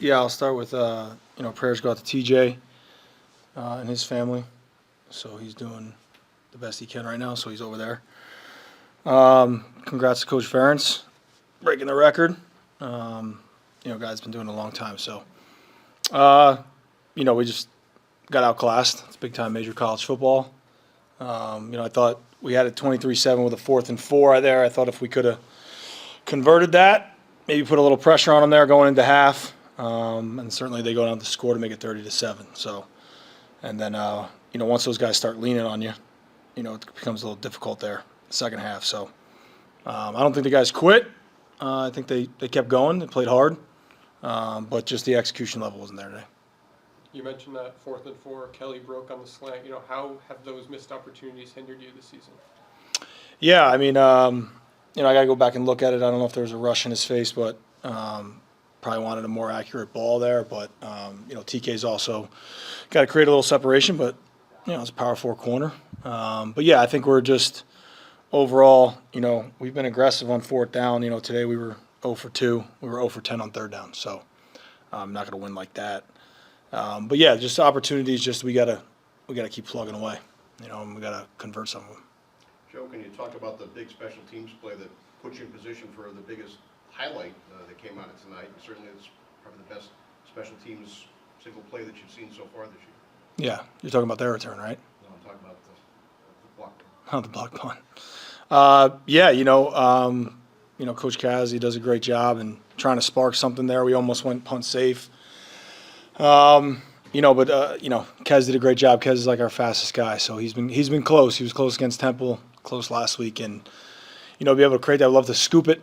Yeah, I'll start with prayers go out to TJ and his family. So he's doing the best he can right now. So he's over there. Congrats to Coach Ferentz, breaking the record. Guy's been doing it a long time. So we just got outclassed. It's big time major college football. I thought we had it 23-7 with a 4th and 4 there. I thought if we could have converted that, maybe put a little pressure on them there going into half. And certainly they go down to score to make it 30-7. So, and then once those guys start leaning on you, it becomes a little difficult there the second half. So I don't think the guys quit. I think they kept going. They played hard, but just the execution level wasn't there today. You mentioned that 4th and 4, Kelly broke on the slant. How have those missed opportunities hindered you this season? Yeah, I got to go back and look at it. I don't know if there was a rush in his face, but probably wanted a more accurate ball there. But, TK's also got to create a little separation, but, it's a power 4 corner. But, yeah, I think we're just overall, we've been aggressive on 4th down. Today we were 0 for 2. We were 0 for 10 on 3rd down. So I'm not going to win like that. But yeah, just opportunities. Just we gotta keep plugging away, and we gotta convert some of them. Joe, can you talk about the big special teams play that put you in position for the biggest highlight that came out of tonight? And certainly, it's probably the best special teams single play that you've seen so far this year. Yeah, you're talking about their return, right? No, I'm talking about the block punt. Oh, the block punt. Coach Kaz, he does a great job in trying to spark something there. We almost went punt safe. Kez did a great job. Kez is like our fastest guy, so he's been close. He was close against Temple, close last week, and be able to create that. I'd love to scoop it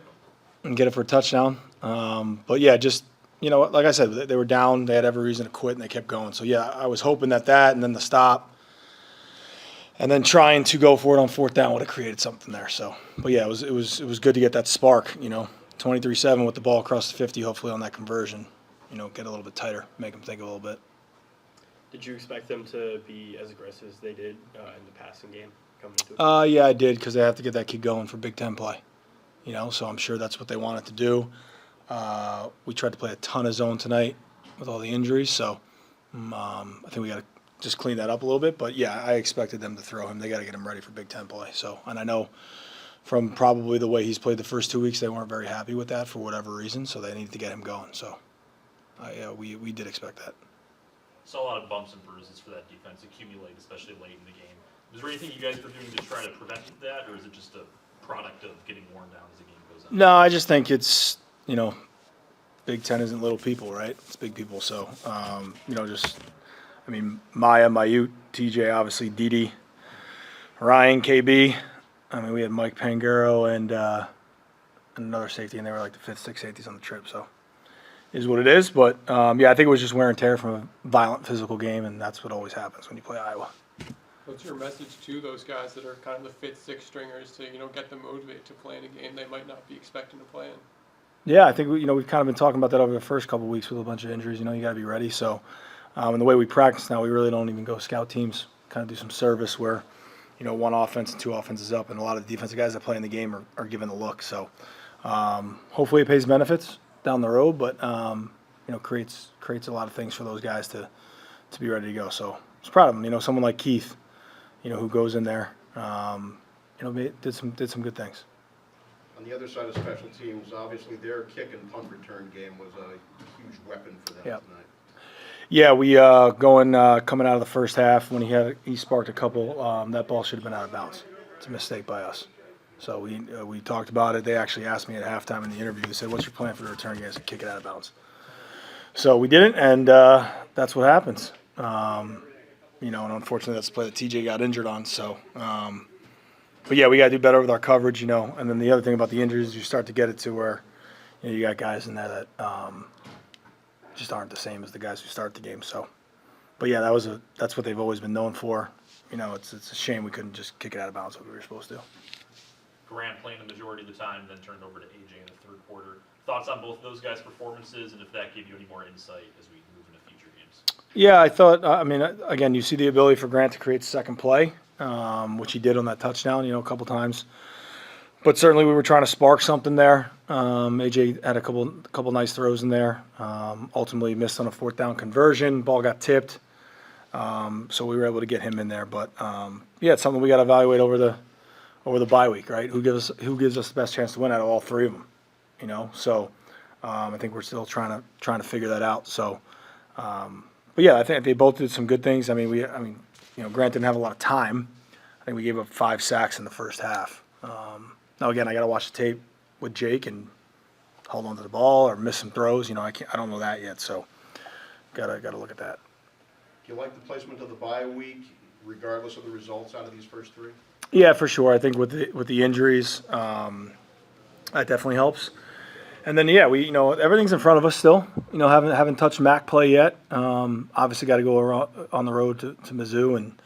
and get it for a touchdown. But yeah, just like I said, they were down. They had every reason to quit, and they kept going. So yeah, I was hoping that, and then the stop, and then trying to go for it on 4th down would have created something there. So, but yeah, it was good to get that spark. 23-7 with the ball across the 50. Hopefully on that conversion, get a little bit tighter, make them think a little bit. Did you expect them to be as aggressive as they did in the passing game coming into it? Yeah, I did, because they have to get that kid going for Big Ten play. So I'm sure that's what they wanted to do. We tried to play a ton of zone tonight with all the injuries, so I think we got to just clean that up a little bit. But yeah, I expected them to throw him. They got to get him ready for Big Ten play. So, and I know from probably the way he's played the first 2 weeks, they weren't very happy with that for whatever reason. So they needed to get him going. So we did expect that. Saw a lot of bumps and bruises for that defense accumulate, especially late in the game. Was there anything you guys were doing to try to prevent that, or is it just a product of getting worn down as the game goes on? No, I just think it's, Big Ten isn't little people, right? It's big people. So, Maya, Mayute, TJ, obviously, Didi, Ryan, KB. We had Mike Pangaro and another safety, and they were like the 5th, 6th safeties on the trip. So is what it is. But, I think it was just wear and tear from a violent physical game, and that's what always happens when you play Iowa. What's your message to those guys that are kind of the 5th, 6th stringers to, get them motivated to play in a game they might not be expecting to play in? Yeah, I think, we've kind of been talking about that over the first couple of weeks with a bunch of injuries. You got to be ready. So, and the way we practice now, we really don't even go scout teams, kind of do some service where, one offense and 2 offenses up, and a lot of the defensive guys that play in the game are given the look. So, hopefully it pays benefits down the road, but creates a lot of things for those guys to be ready to go. So I was proud of them. Someone like Keith, who goes in there, did some good things. On the other side of special teams, obviously their kick and punt return game was a huge weapon for them tonight. Yeah, we coming out of the first half when he sparked a couple. That ball should have been out of bounds. It's a mistake by us. So we talked about it. They actually asked me at halftime in the interview. They said, "What's your plan for the return?" I said, "Kick it out of bounds." So we didn't, and that's what happens. And unfortunately, that's the play that TJ got injured on. So, but yeah, we got to do better with our coverage, And then the other thing about the injuries, you start to get it to where you got guys in there that just aren't the same as the guys who start the game. So, but yeah, that's what they've always been known for. It's a shame we couldn't just kick it out of bounds like we were supposed to. Grant playing the majority of the time, then turned over to AJ in the 3rd quarter. Thoughts on both of those guys' performances, and if that gave you any more insight as we move into future games? Yeah, I thought, again, you see the ability for Grant to create second play, which he did on that touchdown, a couple times. But certainly we were trying to spark something there. AJ had a couple nice throws in there. Ultimately missed on a 4th down conversion. Ball got tipped. So we were able to get him in there. But yeah, it's something we got to evaluate over the bye week, right? Who gives us the best chance to win out of all 3 of them? You know, so I think we're still trying to figure that out. So, but yeah, I think they both did some good things. I mean, Grant didn't have a lot of time. I think we gave up 5 sacks in the first half. Now again, I got to watch the tape with Jake and hold on to the ball or miss some throws. You know, I don't know that yet. So, gotta look at that. Do you like the placement of the bye week, regardless of the results out of these first 3? Yeah, for sure. I think with the injuries, that definitely helps. And then yeah, everything's in front of us still. You know, haven't touched MAC play yet. Obviously, got to go on the road to Mizzou, and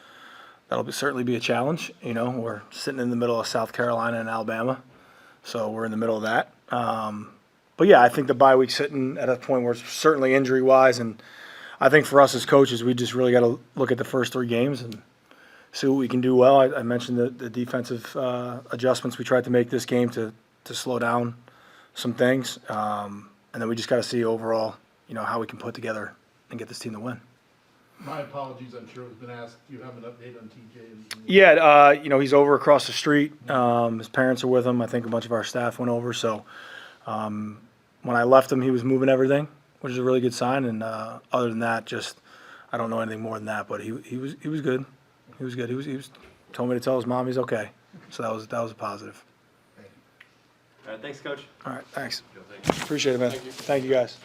that'll certainly be a challenge. You know, we're sitting in the middle of South Carolina and Alabama, so we're in the middle of that. But yeah, I think the bye week's sitting at a point where it's certainly injury wise, and I think for us as coaches, we just really got to look at the first 3 games and see what we can do well. I mentioned the defensive adjustments we tried to make this game to slow down some things, and then we just got to see overall, you know, how we can put together and get this team to win. My apologies, I'm sure it's been asked. Do you have an update on TJ? Yeah, you know, he's over across the street. His parents are with him. I think a bunch of our staff went over. So when I left him, he was moving everything, which is a really good sign. And other than that, just I don't know anything more than that. But he was good. He was good. He was told me to tell his mom he's okay. So that was a positive. All right, thanks, Coach. All right, thanks. Joe, thank you. Appreciate it, man. Thank you. Thank you guys.